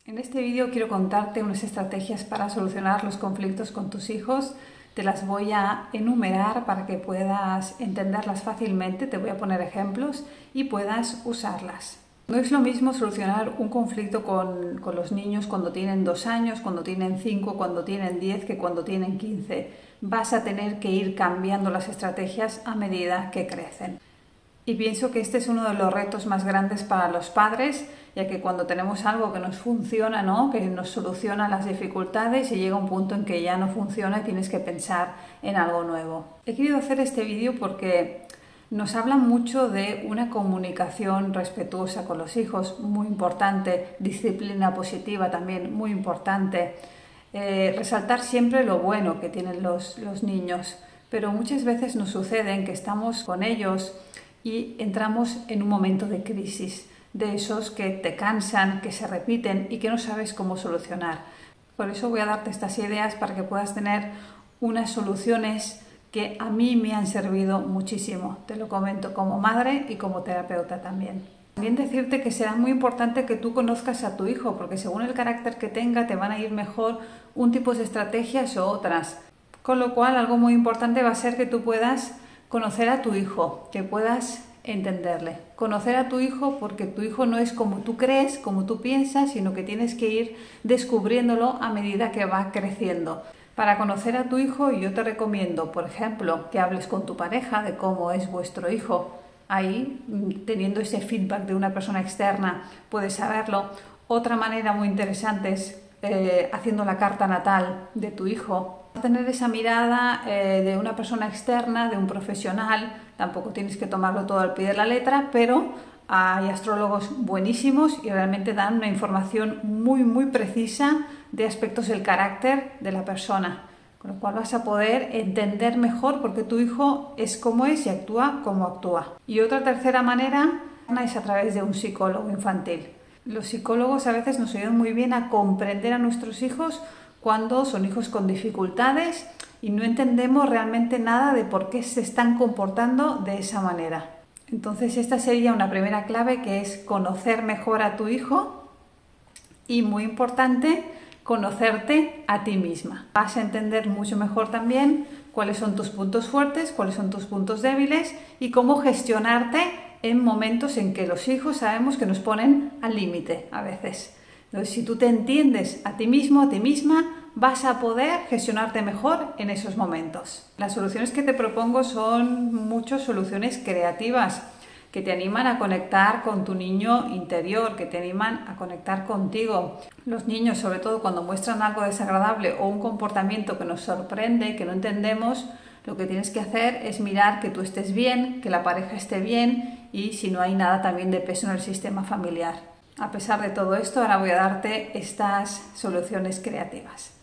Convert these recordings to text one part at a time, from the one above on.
En este vídeo quiero contarte unas estrategias para solucionar los conflictos con tus hijos. Te las voy a enumerar para que puedas entenderlas fácilmente, te voy a poner ejemplos y puedas usarlas. No es lo mismo solucionar un conflicto con los niños cuando tienen 2 años, cuando tienen 5, cuando tienen 10, que cuando tienen 15. Vas a tener que ir cambiando las estrategias a medida que crecen. Y pienso que este es uno de los retos más grandes para los padres, ya que cuando tenemos algo que nos funciona, ¿no?, que nos soluciona las dificultades, y llega un punto en que ya no funciona y tienes que pensar en algo nuevo. He querido hacer este vídeo porque nos habla mucho de una comunicación respetuosa con los hijos, muy importante, disciplina positiva también, muy importante, resaltar siempre lo bueno que tienen los niños, pero muchas veces nos sucede que estamos con ellos y entramos en un momento de crisis, de esos que te cansan, que se repiten y que no sabes cómo solucionar. Por eso voy a darte estas ideas para que puedas tener unas soluciones que a mí me han servido muchísimo. Te lo comento como madre y como terapeuta también. También decirte que será muy importante que tú conozcas a tu hijo, porque según el carácter que tenga te van a ir mejor un tipo de estrategias o otras. Con lo cual, algo muy importante va a ser que tú puedas conocer a tu hijo, que puedas entenderle. Conocer a tu hijo, porque tu hijo no es como tú crees, como tú piensas, sino que tienes que ir descubriéndolo a medida que va creciendo. Para conocer a tu hijo, yo te recomiendo, por ejemplo, que hables con tu pareja de cómo es vuestro hijo. Ahí, teniendo ese feedback de una persona externa, puedes saberlo. Otra manera muy interesante es haciendo la carta natal de tu hijo. Tener esa mirada de una persona externa, de un profesional. Tampoco tienes que tomarlo todo al pie de la letra, pero hay astrólogos buenísimos y realmente dan una información muy precisa de aspectos del carácter de la persona, con lo cual vas a poder entender mejor por qué tu hijo es como es y actúa como actúa. Y otra tercera manera es a través de un psicólogo infantil. Los psicólogos a veces nos ayudan muy bien a comprender a nuestros hijos cuando son hijos con dificultades y no entendemos realmente nada de por qué se están comportando de esa manera. Entonces esta sería una primera clave, que es conocer mejor a tu hijo y, muy importante, conocerte a ti misma. Vas a entender mucho mejor también cuáles son tus puntos fuertes, cuáles son tus puntos débiles y cómo gestionarte en momentos en que los hijos sabemos que nos ponen al límite a veces. Entonces, si tú te entiendes a ti mismo, a ti misma, vas a poder gestionarte mejor en esos momentos. Las soluciones que te propongo son muchas soluciones creativas que te animan a conectar con tu niño interior, que te animan a conectar contigo. Los niños, sobre todo cuando muestran algo desagradable o un comportamiento que nos sorprende, que no entendemos, lo que tienes que hacer es mirar que tú estés bien, que la pareja esté bien y si no hay nada también de peso en el sistema familiar. A pesar de todo esto, ahora voy a darte estas soluciones creativas.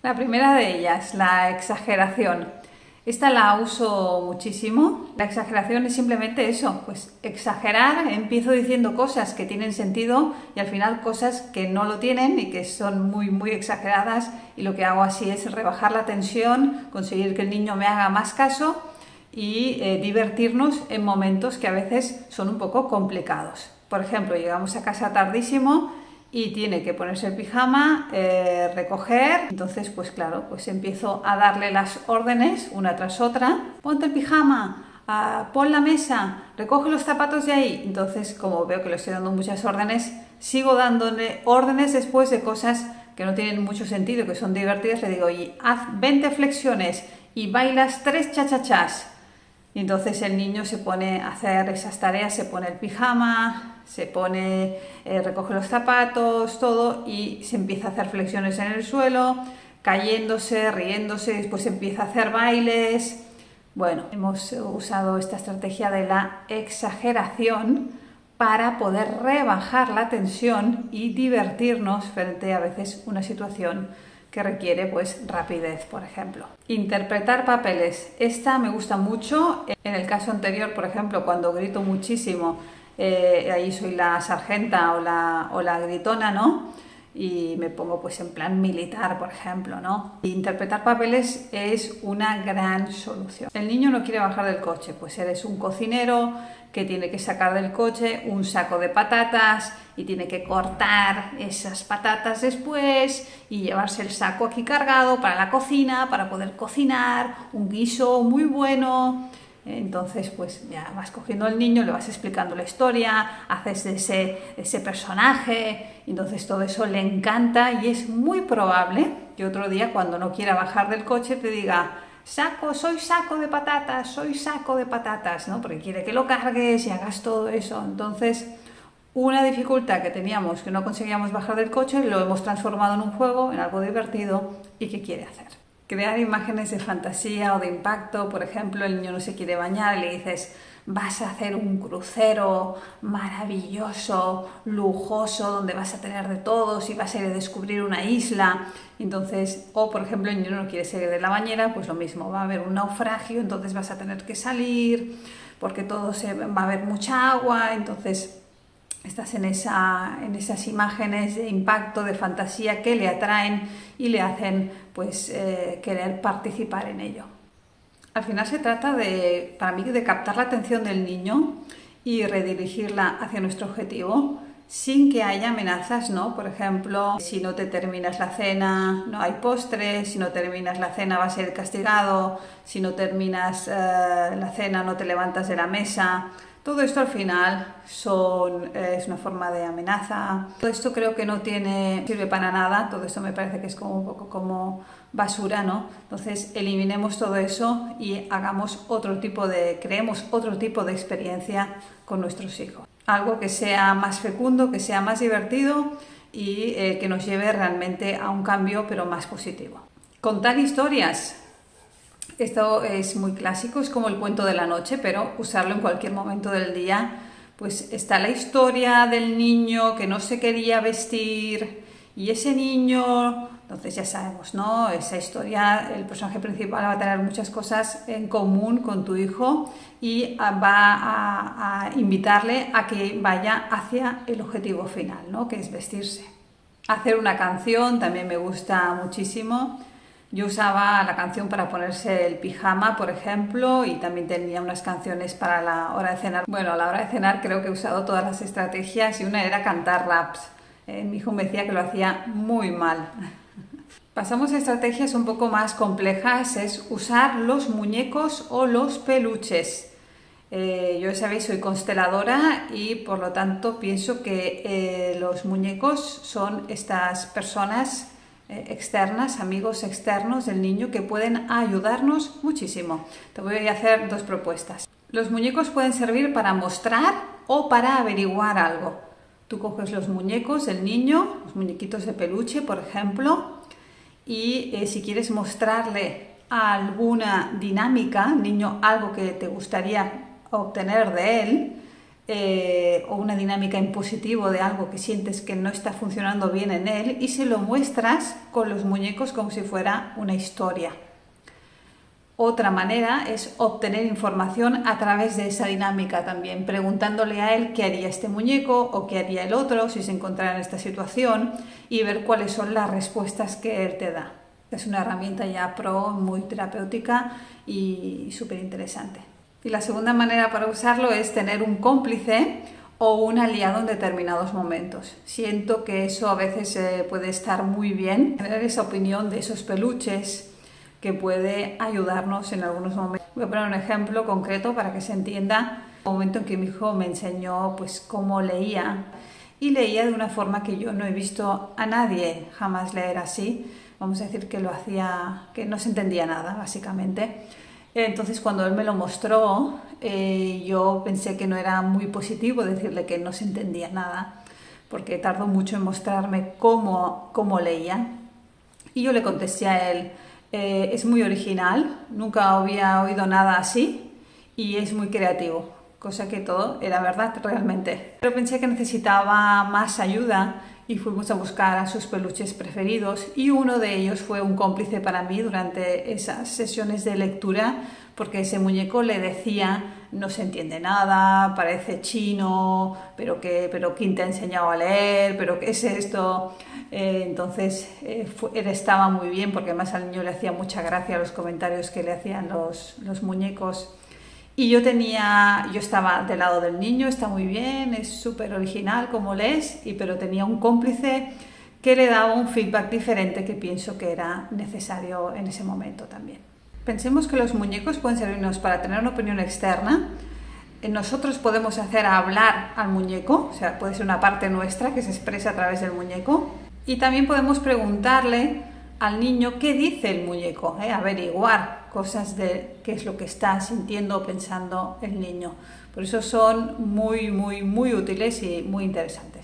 La primera de ellas, la exageración. Esta la uso muchísimo. La exageración es simplemente eso, pues exagerar. Empiezo diciendo cosas que tienen sentido y al final cosas que no lo tienen y que son muy exageradas, y lo que hago así es rebajar la tensión, conseguir que el niño me haga más caso y divertirnos en momentos que a veces son un poco complicados. Por ejemplo, llegamos a casa tardísimo y tiene que ponerse el pijama, recoger. Entonces, pues claro, pues empiezo a darle las órdenes una tras otra. Ponte el pijama, pon la mesa, recoge los zapatos de ahí. Entonces, como veo que le estoy dando muchas órdenes, sigo dándole órdenes después de cosas que no tienen mucho sentido, que son divertidas. Le digo, oye, haz 20 flexiones y bailas 3 chachachás. Y entonces el niño se pone a hacer esas tareas, se pone el pijama, se pone, recoge los zapatos, todo, y se empieza a hacer flexiones en el suelo, cayéndose, riéndose, después empieza a hacer bailes. Bueno, hemos usado esta estrategia de la exageración para poder rebajar la tensión y divertirnos frente a veces una situación que requiere pues rapidez, por ejemplo. Interpretar papeles. Esta me gusta mucho. En el caso anterior, por ejemplo, cuando grito muchísimo, ahí soy la sargenta o la gritona, ¿no? y me pongo pues en plan militar, por ejemplo, ¿no? Interpretar papeles es una gran solución. El niño no quiere bajar del coche, pues eres un cocinero que tiene que sacar del coche un saco de patatas y tiene que cortar esas patatas después y llevarse el saco aquí cargado para la cocina, para poder cocinar un guiso muy bueno. Entonces pues ya vas cogiendo al niño, le vas explicando la historia, haces de ese personaje, entonces todo eso le encanta y es muy probable que otro día cuando no quiera bajar del coche te diga soy saco de patatas, ¿no? Porque quiere que lo cargues y hagas todo eso. Entonces una dificultad que teníamos, que no conseguíamos bajar del coche, lo hemos transformado en un juego, en algo divertido y que quiere hacer. Crear imágenes de fantasía o de impacto, por ejemplo, el niño no se quiere bañar y le dices vas a hacer un crucero maravilloso, lujoso, donde vas a tener de todos y vas a ir a descubrir una isla. Entonces, o por ejemplo el niño no quiere salir de la bañera, pues lo mismo, va a haber un naufragio, entonces vas a tener que salir porque va a haber mucha agua, entonces estás en esas imágenes de impacto, de fantasía que le atraen y le hacen pues querer participar en ello. Al final se trata para mí de captar la atención del niño y redirigirla hacia nuestro objetivo sin que haya amenazas, ¿no? Por ejemplo, si no te terminas la cena no hay postre, si no terminas la cena vas a ser castigado, si no terminas la cena no te levantas de la mesa. Todo esto al final es una forma de amenaza. Todo esto creo que no sirve para nada. Todo esto me parece que es como un poco como basura, ¿no? Entonces eliminemos todo eso y creemos otro tipo de experiencia con nuestros hijos. Algo que sea más fecundo, que sea más divertido y que nos lleve realmente a un cambio, pero más positivo. Contar historias. Esto es muy clásico, es como el cuento de la noche, pero usarlo en cualquier momento del día. Pues está la historia del niño que no se quería vestir y ese niño, entonces ya sabemos, ¿no? Esa historia, el personaje principal va a tener muchas cosas en común con tu hijo y va a invitarle a que vaya hacia el objetivo final, ¿no? Que es vestirse. Hacer una canción también me gusta muchísimo. Yo usaba la canción para ponerse el pijama, por ejemplo, y también tenía unas canciones para la hora de cenar. Bueno, a la hora de cenar creo que he usado todas las estrategias y una era cantar raps. Mi hijo me decía que lo hacía muy mal. Pasamos a estrategias un poco más complejas, es usar los muñecos o los peluches. Yo, sabéis, soy consteladora y por lo tanto pienso que los muñecos son estas personas externas, amigos externos del niño que pueden ayudarnos muchísimo. Te voy a hacer dos propuestas. Los muñecos pueden servir para mostrar o para averiguar algo. Tú coges los muñecos del niño, los muñequitos de peluche, por ejemplo, y si quieres mostrarle alguna dinámica, niño, algo que te gustaría obtener de él, o una dinámica en positivo de algo que sientes que no está funcionando bien en él, y se lo muestras con los muñecos como si fuera una historia. Otra manera es obtener información a través de esa dinámica también, preguntándole a él qué haría este muñeco o qué haría el otro si se encontrara en esta situación y ver cuáles son las respuestas que él te da. Es una herramienta ya pro, muy terapéutica y súper interesante. Y la segunda manera para usarlo es tener un cómplice o un aliado en determinados momentos. Siento que eso a veces puede estar muy bien, tener esa opinión de esos peluches que puede ayudarnos en algunos momentos. Voy a poner un ejemplo concreto para que se entienda. Un momento en que mi hijo me enseñó pues cómo leía, y leía de una forma que yo no he visto a nadie jamás leer así. Vamos a decir que lo hacía, que no se entendía nada básicamente. Entonces cuando él me lo mostró, yo pensé que no era muy positivo decirle que no se entendía nada, porque tardó mucho en mostrarme cómo leía. Y yo le contesté a él, es muy original, nunca había oído nada así y es muy creativo, cosa que todo era verdad realmente. Pero pensé que necesitaba más ayuda y fuimos a buscar a sus peluches preferidos y uno de ellos fue un cómplice para mí durante esas sesiones de lectura, porque ese muñeco le decía no se entiende nada, parece chino, pero ¿quién te ha enseñado a leer? ¿Pero qué es esto? Entonces él estaba muy bien, porque además al niño le hacía mucha gracia los comentarios que le hacían los muñecos. Y yo estaba del lado del niño, está muy bien, es súper original como lees, pero tenía un cómplice que le daba un feedback diferente que pienso que era necesario en ese momento también. Pensemos que los muñecos pueden servirnos para tener una opinión externa. Nosotros podemos hacer hablar al muñeco, o sea, puede ser una parte nuestra que se expresa a través del muñeco. Y también podemos preguntarle al niño qué dice el muñeco, averiguar cosas de qué es lo que está sintiendo o pensando el niño. Por eso son muy, muy, muy útiles y muy interesantes.